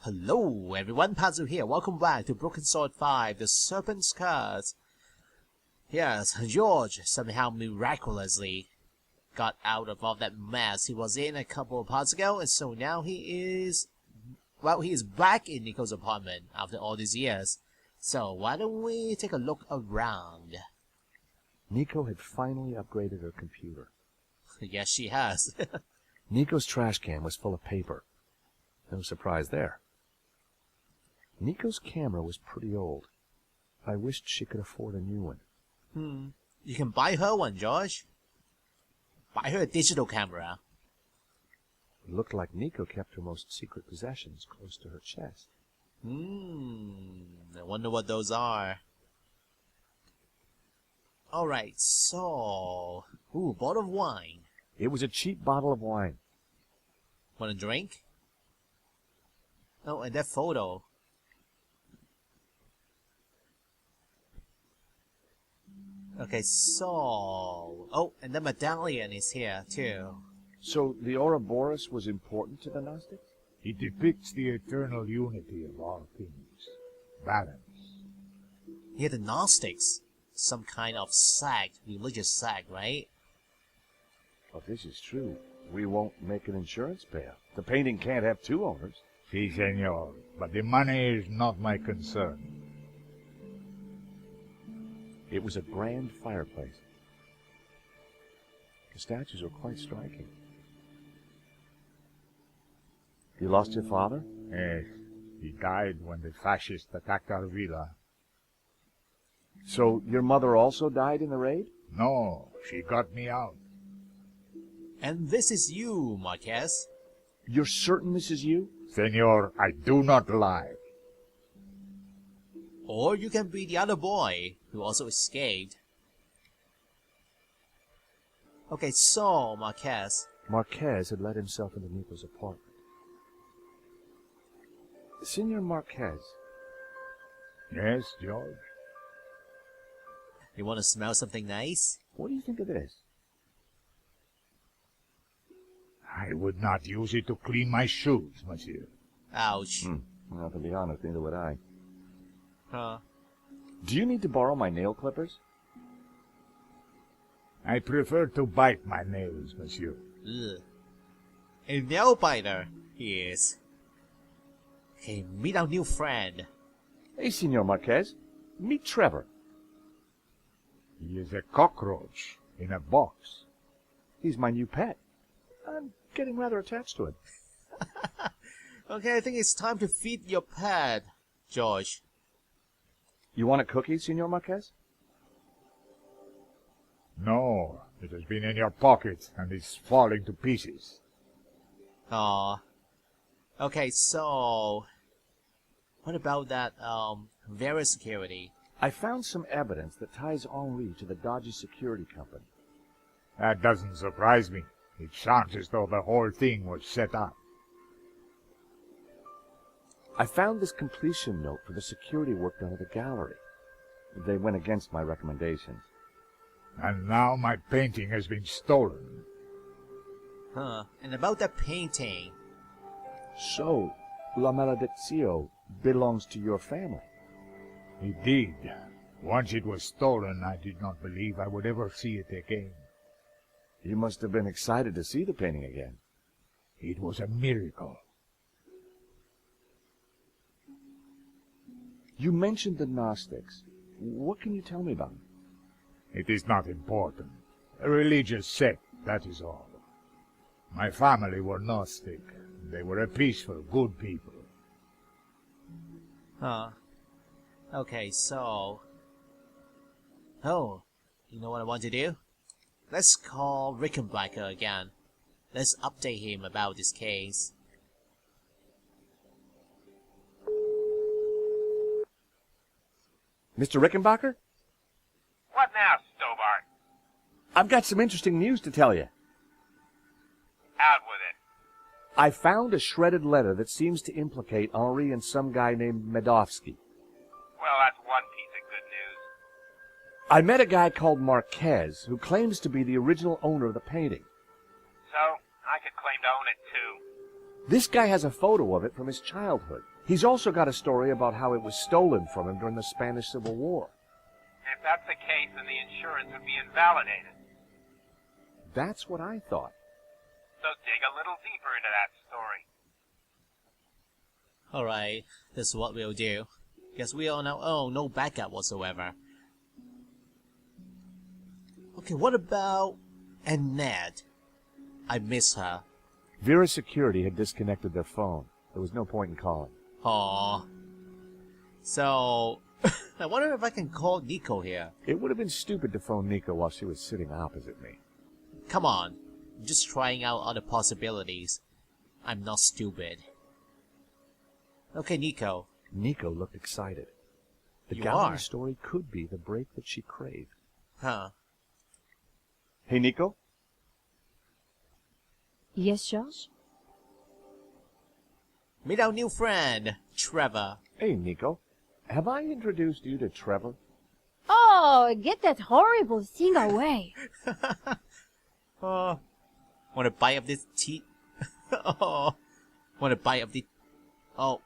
Hello everyone, Pazu here. Welcome back to Broken Sword 5, The Serpent's Curse. Yes, George somehow miraculously got out of all that mess he was in a couple of parts ago, and so now he is back in Nico's apartment after all these years. So why don't we take a look around? Nico had finally upgraded her computer. Yes, she has. Nico's trash can was full of paper. No surprise there. Nico's camera was pretty old. I wished she could afford a new one. You can buy her one, George. Buy her a digital camera. It looked like Nico kept her most secret possessions close to her chest. I wonder what those are. Alright, so... Ooh, bottle of wine. It was a cheap bottle of wine. Want a drink? Oh, and that photo. Okay, so... Oh, and the medallion is here, too. So the Ouroboros was important to the Gnostics? It depicts the eternal unity of all things. Balance. Here, the Gnostics. Some kind of sect, religious sect, right? If this is true, we won't make an insurance payout. The painting can't have two owners. Si, senor. But the money is not my concern. It was a grand fireplace. The statues were quite striking. You lost your father? Yes. He died when the fascists attacked our villa. So your mother also died in the raid? No, she got me out. And this is you, Marquez. You're certain this is you? Senor, I do not lie. Or you can be the other boy, who also escaped. Okay, so, Marquez. Marquez had let himself into Nico's apartment. Senor Marquez. Yes, George? You want to smell something nice? What do you think of this? I would not use it to clean my shoes, monsieur. Ouch. Well, to be honest, neither would I. Huh. Do you need to borrow my nail clippers? I prefer to bite my nails, monsieur. Ugh. A nail biter, he is. Okay, meet our new friend. Hey, Senor Marquez. Meet Trevor. He is a cockroach in a box. He's my new pet. I'm getting rather attached to him. Okay, I think it's time to feed your pet, George. You want a cookie, Senor Marquez? No, it has been in your pocket and is falling to pieces. Aw. Okay, so... What about that, Vera Security? I found some evidence that ties Henri to the dodgy security company. That doesn't surprise me. It sounds as though the whole thing was set up. I found this completion note for the security work done at the gallery. They went against my recommendations. And now my painting has been stolen. Huh, and about that painting... So, La Malediccio belongs to your family. It did. Once it was stolen, I did not believe I would ever see it again. You must have been excited to see the painting again. It was a miracle. You mentioned the Gnostics. What can you tell me about them? It is not important. A religious sect, that is all. My family were Gnostic. They were a peaceful, good people. Huh. Okay, so... Oh, you know what I want to do? Let's call Rickenbacker again. Let's update him about this case. Mr. Rickenbacker? What now, Stobart? I've got some interesting news to tell you. Out with it. I found a shredded letter that seems to implicate Henri and some guy named Medovsky. Well, that's one piece of good news. I met a guy called Marquez who claims to be the original owner of the painting. So, I could claim to own it too. This guy has a photo of it from his childhood. He's also got a story about how it was stolen from him during the Spanish Civil War. If that's the case, then the insurance would be invalidated. That's what I thought. So dig a little deeper into that story. Alright, this is what we'll do. Guess we are on our own, no backup whatsoever. Okay, what about Annette? I miss her. Vera's security had disconnected their phone. There was no point in calling. Aww. So, I wonder if I can call Nico here. It would have been stupid to phone Nico while she was sitting opposite me. Come on, I'm just trying out other possibilities. I'm not stupid. Okay, Nico. Nico looked excited. The You gallery are? story could be the break that she craved. Huh. Hey, Nico? Yes, George? Meet our new friend, Trevor. Hey, Nico. Have I introduced you to Trevor? Oh, get that horrible thing away. Oh, want a bite of this tea? Oh, want a bite of the... Oh.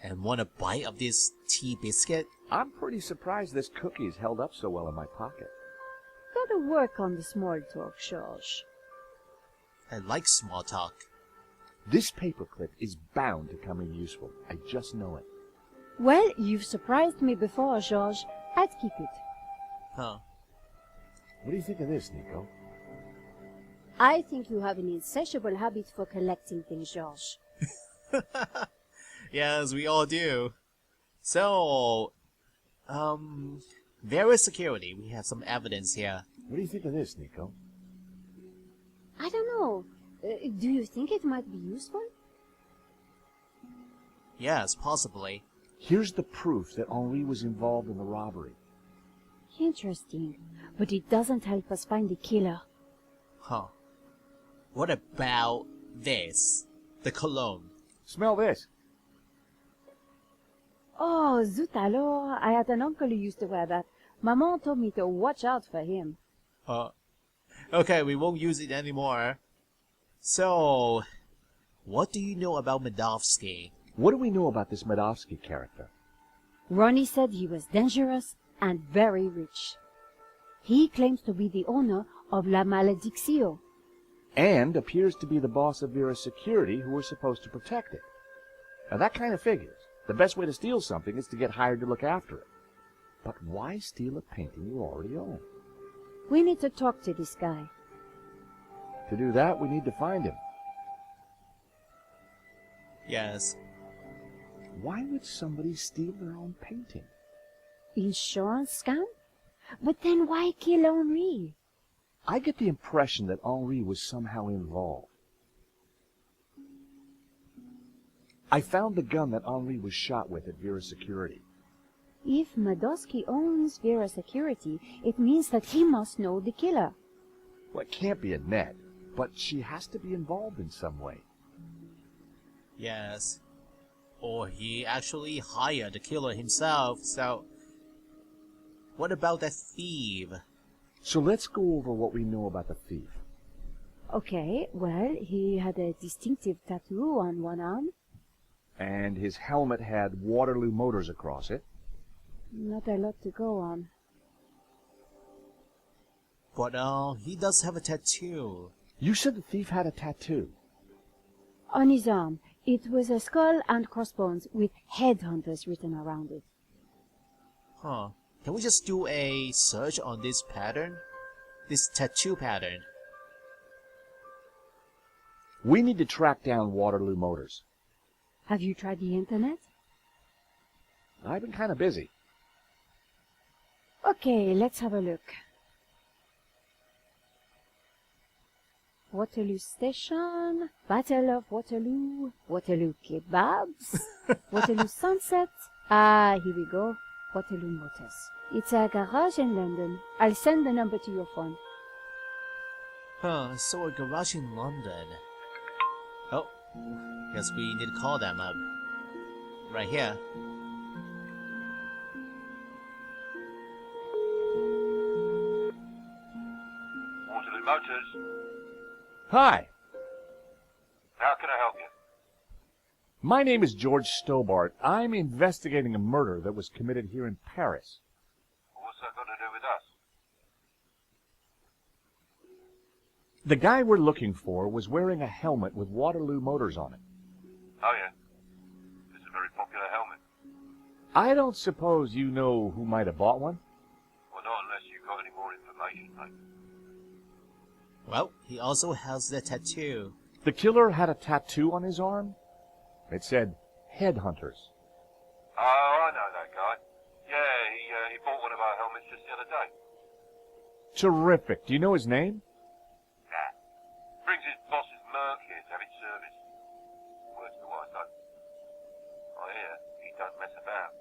And want a bite of this tea biscuit? I'm pretty surprised this cookie's held up so well in my pocket. Gotta work on the small talk, George. I like small talk. This paperclip is bound to come in useful. I just know it. Well, you've surprised me before, George. I'd keep it. Huh. What do you think of this, Nico? I think you have an insatiable habit for collecting things, George. Yes, we all do. So, Vera security. We have some evidence here. What do you think of this, Nico? I don't know. Do you think it might be useful? Yes, possibly. Here's the proof that Henri was involved in the robbery. Interesting. But it doesn't help us find the killer. Huh. What about this? The cologne. Smell this. Oh, zut alors. I had an uncle who used to wear that. Maman told me to watch out for him. Okay, we won't use it anymore. So, what do you know about Medovsky? What do we know about this Medovsky character? Ronnie said he was dangerous and very rich. He claims to be the owner of La Malediccio. And appears to be the boss of Vera's security who was supposed to protect it. Now that kind of figures. The best way to steal something is to get hired to look after it. But why steal a painting you already own? We need to talk to this guy. To do that, we need to find him. Yes. Why would somebody steal their own painting? Insurance scam? But then why kill Henri? I get the impression that Henri was somehow involved. I found the gun that Henri was shot with at Vera's security. If Medovsky owns Vera Security, it means that he must know the killer. Well, it can't be Annette, but she has to be involved in some way. Yes. Or he actually hired the killer himself, so... What about that thief? So let's go over what we know about the thief. Okay, well, he had a distinctive tattoo on one arm. And his helmet had Waterloo Motors across it. Not a lot to go on. But, he does have a tattoo. You said the thief had a tattoo. On his arm, it was a skull and crossbones with headhunters written around it. Huh. Can we just do a search on this pattern? This tattoo pattern. We need to track down Waterloo Motors. Have you tried the internet? I've been kind of busy. Okay, let's have a look. Waterloo Station, Battle of Waterloo, Waterloo Kebabs, Waterloo Sunset. Ah, here we go. Waterloo Motors. It's a garage in London. I'll send the number to your phone. Huh, so a garage in London. Oh, guess we need to call them up. Right here. Waterloo Motors. Hi. My name is George Stobart. I'm investigating a murder that was committed here in Paris. What's that got to do with us? The guy we're looking for was wearing a helmet with Waterloo Motors on it. Oh, yeah. It's a very popular helmet. I don't suppose you know who might have bought one? Well, not unless you've got any more information, mate. Well, he also has the tattoo. The killer had a tattoo on his arm. It said, Headhunters. Oh, I know that guy. Yeah, he bought one of our helmets just the other day. Terrific. Do you know his name? Nah. Brings his boss's Merc here to have it serviced. Words to wise, though. I hear he don't mess about.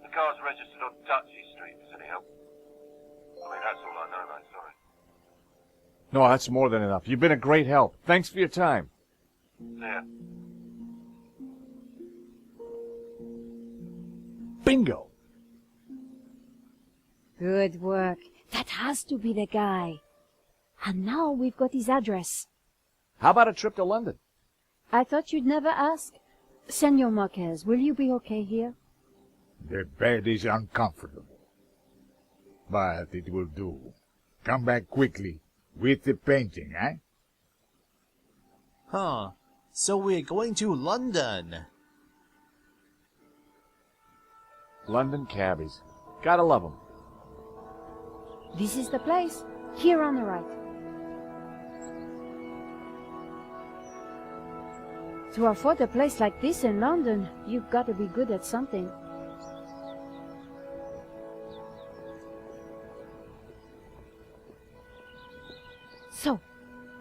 The car's registered on Dutchy Street, if there's any help. I mean, that's all I know, mate, sorry. No, that's more than enough. You've been a great help. Thanks for your time. Yeah. Bingo! Good work. That has to be the guy. And now we've got his address. How about a trip to London? I thought you'd never ask. Senor Marquez, will you be okay here? The bed is uncomfortable. But it will do. Come back quickly with the painting, eh? Huh. So we're going to London. London cabbies. Gotta love 'em. This is the place. Here on the right. To afford a place like this in London, you've got to be good at something. So,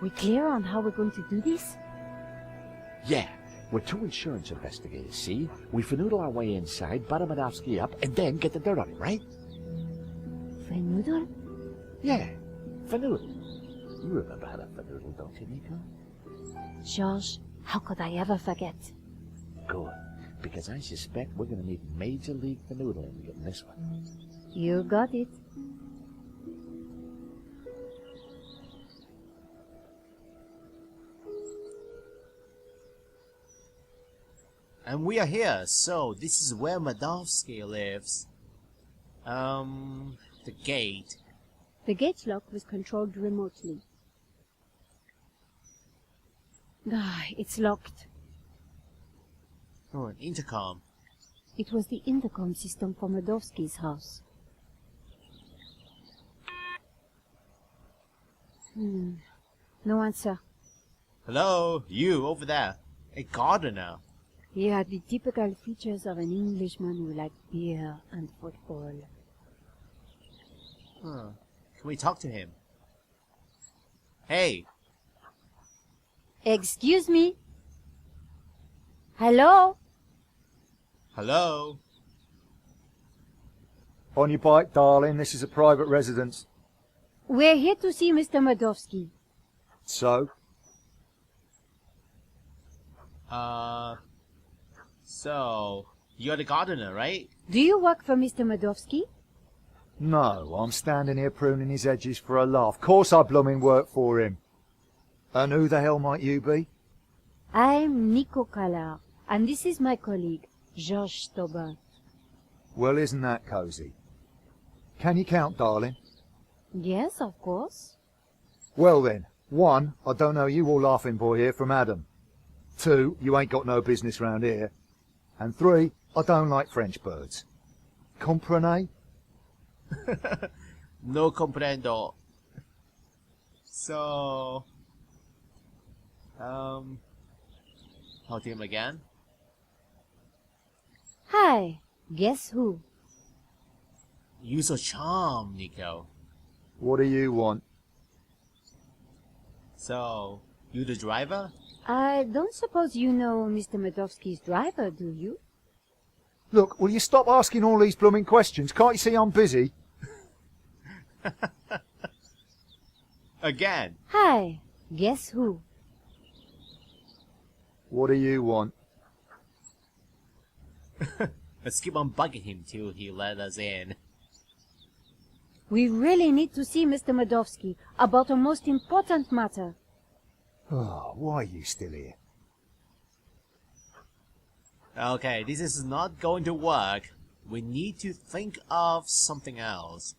we clear on how we're going to do this? Yeah, we're two insurance investigators, see? We finagle our way inside, butter Madovsky up, and then get the dirt on him, right? Fenoodle? Yeah, finagle. You remember how to finagle, don't you, Nico? George, how could I ever forget? Good, because I suspect we're going to need Major League Fanoodling in this one. You got it. And we are here, so this is where Madovsky lives. The gate. The gate lock was controlled remotely. It's locked. Oh, an intercom. It was the intercom system for Madovsky's house. No answer. Hello, you over there. A gardener. He had the typical features of an Englishman who liked beer and football. Huh. Can we talk to him? Hey. Excuse me? Hello? Hello? On your bike, darling. This is a private residence. We're here to see Mr. Madovsky. So? So, you're the gardener, right? Do you work for Mr. Madovsky? No, I'm standing here pruning his edges for a laugh. Course I bloomin' work for him. And who the hell might you be? I'm Nico Callar, and this is my colleague, Georges Stobart. Well, isn't that cosy? Can you count, darling? Yes, of course. Well then, 1, I don't know you or laughing boy here from Adam. 2, you ain't got no business round here. And 3, I don't like French birds. Comprenez? No comprendo. So, talk to him again. Hi, guess who? You so charm, Nico. What do you want? So, you the driver? I don't suppose you know Mr. Madovsky's driver, do you? Look, will you stop asking all these blooming questions? Can't you see I'm busy? Again. Hi, guess who? What do you want? Let's keep on bugging him till he let us in. We really need to see Mr. Madovsky about a most important matter. Oh, why are you still here? Okay, this is not going to work. We need to think of something else.